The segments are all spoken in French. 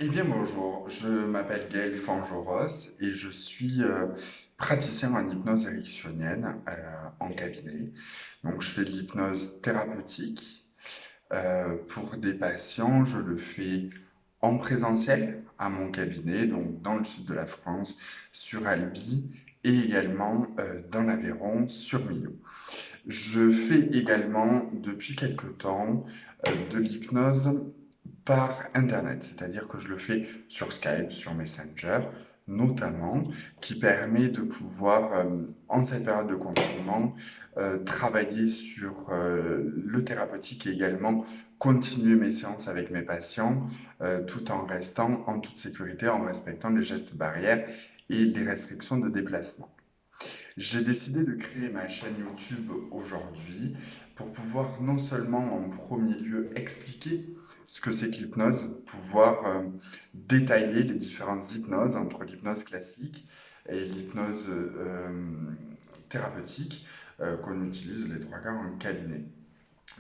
Eh bien bonjour, je m'appelle Gaël Fanjoros et je suis praticien en hypnose ericksonienne en cabinet. Donc je fais de l'hypnose thérapeutique pour des patients. Je le fais en présentiel à mon cabinet, donc dans le sud de la France, sur Albi, et également dans l'Aveyron, sur Millau. Je fais également depuis quelque temps de l'hypnose par Internet, c'est-à-dire que je le fais sur Skype, sur Messenger notamment, qui permet de pouvoir, en cette période de confinement, travailler sur le thérapeutique et également continuer mes séances avec mes patients tout en restant en toute sécurité, en respectant les gestes barrières et les restrictions de déplacement. J'ai décidé de créer ma chaîne YouTube aujourd'hui pour pouvoir non seulement en premier lieu expliquer ce que c'est que l'hypnose, pouvoir détailler les différentes hypnoses entre l'hypnose classique et l'hypnose thérapeutique qu'on utilise les trois quarts en cabinet.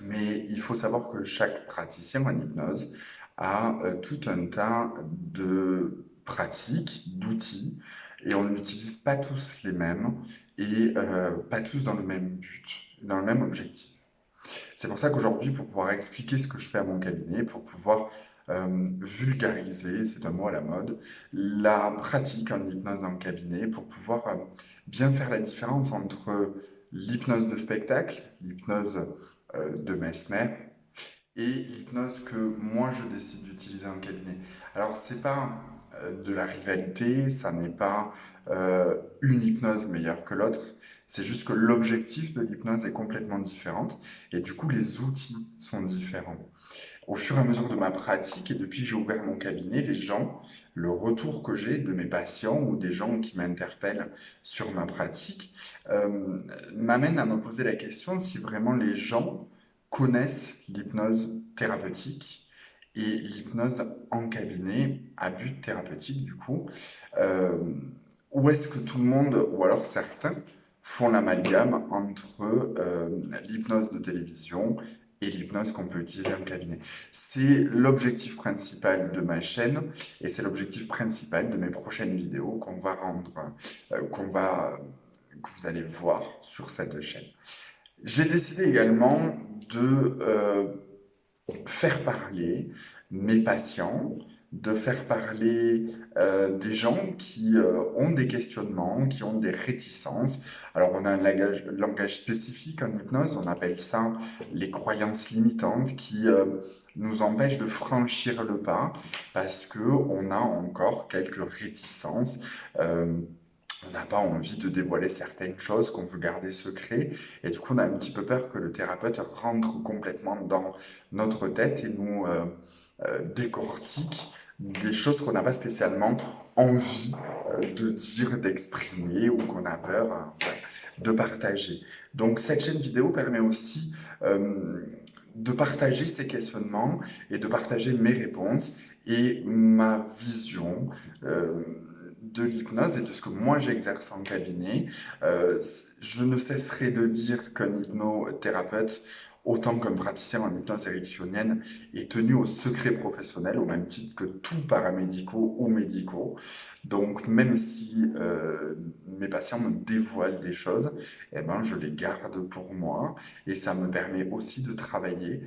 Mais il faut savoir que chaque praticien en hypnose a tout un tas de pratiques, d'outils, et on n'utilise pas tous les mêmes et pas tous dans le même but, dans le même objectif. C'est pour ça qu'aujourd'hui, pour pouvoir expliquer ce que je fais à mon cabinet, pour pouvoir vulgariser, c'est un mot à la mode, la pratique en hypnose en cabinet, pour pouvoir bien faire la différence entre l'hypnose de spectacle, l'hypnose de Mesmer, et l'hypnose que moi je décide d'utiliser en cabinet. Alors c'est pas de la rivalité, ça n'est pas une hypnose meilleure que l'autre, c'est juste que l'objectif de l'hypnose est complètement différent et du coup les outils sont différents. Au fur et à mesure de ma pratique et depuis que j'ai ouvert mon cabinet, les gens, le retour que j'ai de mes patients ou des gens qui m'interpellent sur ma pratique m'amène à me poser la question si vraiment les gens connaissent l'hypnose thérapeutique et l'hypnose en cabinet à but thérapeutique du coup, euh, ou est-ce que tout le monde, ou alors certains, font l'amalgame entre l'hypnose de télévision et l'hypnose qu'on peut utiliser en cabinet. C'est l'objectif principal de ma chaîne et c'est l'objectif principal de mes prochaines vidéos qu'on va rendre, que vous allez voir sur cette chaîne. J'ai décidé également de faire parler mes patients, de faire parler des gens qui ont des questionnements, qui ont des réticences. Alors on a un langage spécifique en hypnose, on appelle ça les croyances limitantes qui nous empêchent de franchir le pas parce que on a encore quelques réticences. On n'a pas envie de dévoiler certaines choses qu'on veut garder secret. Et du coup, on a un petit peu peur que le thérapeute rentre complètement dans notre tête et nous décortique des choses qu'on n'a pas spécialement envie de dire, d'exprimer ou qu'on a peur de partager. Donc cette chaîne vidéo permet aussi de partager ces questionnements et de partager mes réponses et ma vision de l'hypnose et de ce que moi j'exerce en cabinet. Je ne cesserai de dire qu'un hypnothérapeute, autant qu'un praticien en hypnose ericksonienne, est tenu au secret professionnel au même titre que tout paramédicaux ou médicaux. Donc même si mes patients me dévoilent des choses, eh ben, je les garde pour moi et ça me permet aussi de travailler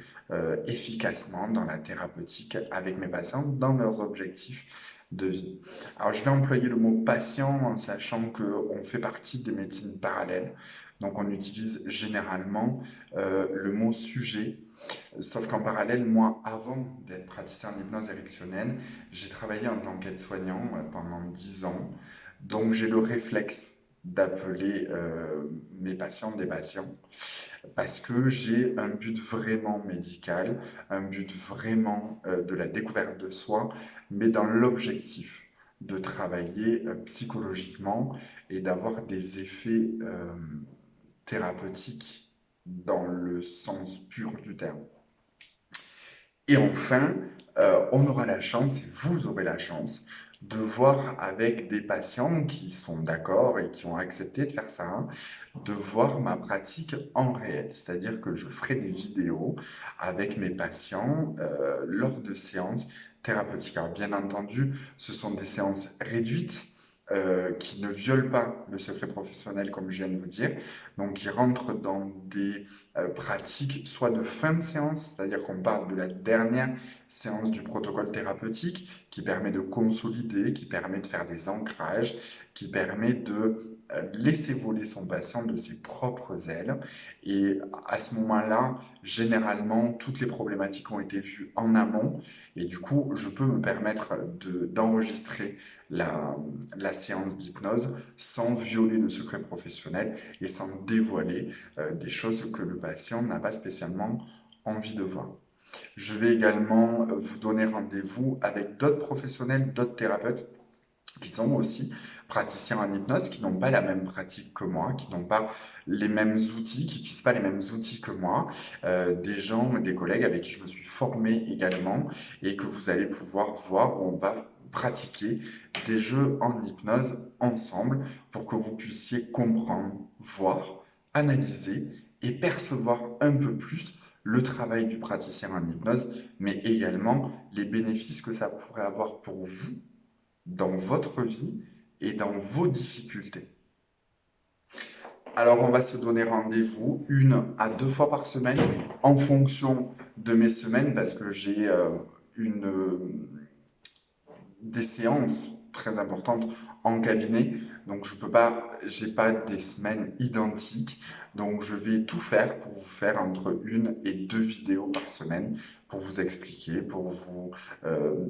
efficacement dans la thérapeutique avec mes patients dans leurs objectifs de vie. Alors, je vais employer le mot patient en sachant qu'on fait partie des médecines parallèles. Donc, on utilise généralement le mot sujet. Sauf qu'en parallèle, moi, avant d'être praticien en hypnose ericksonienne, j'ai travaillé en tant qu'aide-soignant pendant 10 ans. Donc, j'ai le réflexe d'appeler mes patients des patients parce que j'ai un but vraiment médical, un but vraiment de la découverte de soi, mais dans l'objectif de travailler psychologiquement et d'avoir des effets thérapeutiques dans le sens pur du terme. Et enfin, on aura la chance, et vous aurez la chance, de voir avec des patients qui sont d'accord et qui ont accepté de faire ça, hein, de voir ma pratique en réel. C'est-à-dire que je ferai des vidéos avec mes patients lors de séances thérapeutiques. Alors bien entendu, ce sont des séances réduites qui ne violent pas le secret professionnel, comme je viens de vous dire. Donc, qui rentrent dans des pratiques soit de fin de séance, c'est-à-dire qu'on parle de la dernière séance du protocole thérapeutique, qui permet de consolider, qui permet de faire des ancrages, qui permet de laisser voler son patient de ses propres ailes. Et à ce moment-là, généralement, toutes les problématiques ont été vues en amont. Et du coup, je peux me permettre d'enregistrer la séance d'hypnose sans violer le secret professionnel et sans dévoiler des choses que le patient n'a pas spécialement envie de voir. Je vais également vous donner rendez-vous avec d'autres professionnels, d'autres thérapeutes qui sont aussi praticiens en hypnose, qui n'ont pas la même pratique que moi, qui n'ont pas les mêmes outils, qui n'utilisent pas les mêmes outils que moi, des gens, des collègues avec qui je me suis formé également et que vous allez pouvoir voir où on va pratiquer des jeux en hypnose ensemble pour que vous puissiez comprendre, voir, analyser et percevoir un peu plus le travail du praticien en hypnose, mais également les bénéfices que ça pourrait avoir pour vous dans votre vie et dans vos difficultés. Alors, on va se donner rendez-vous 1 à 2 fois par semaine en fonction de mes semaines parce que j'ai des séances très importantes en cabinet. Donc, je peux pas, j'ai pas des semaines identiques. Donc, je vais tout faire pour vous faire entre 1 et 2 vidéos par semaine pour vous expliquer, pour vous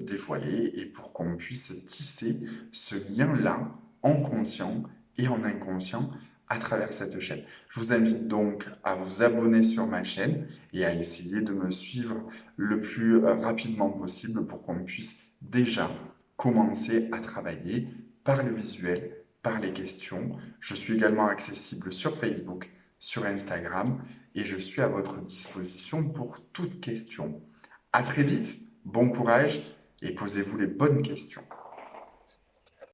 dévoiler et pour qu'on puisse tisser ce lien-là en conscient et en inconscient à travers cette chaîne. Je vous invite donc à vous abonner sur ma chaîne et à essayer de me suivre le plus rapidement possible pour qu'on puisse déjà commencer à travailler par le visuel, par les questions. Je suis également accessible sur Facebook, sur Instagram et je suis à votre disposition pour toute question. À très vite, bon courage et posez-vous les bonnes questions.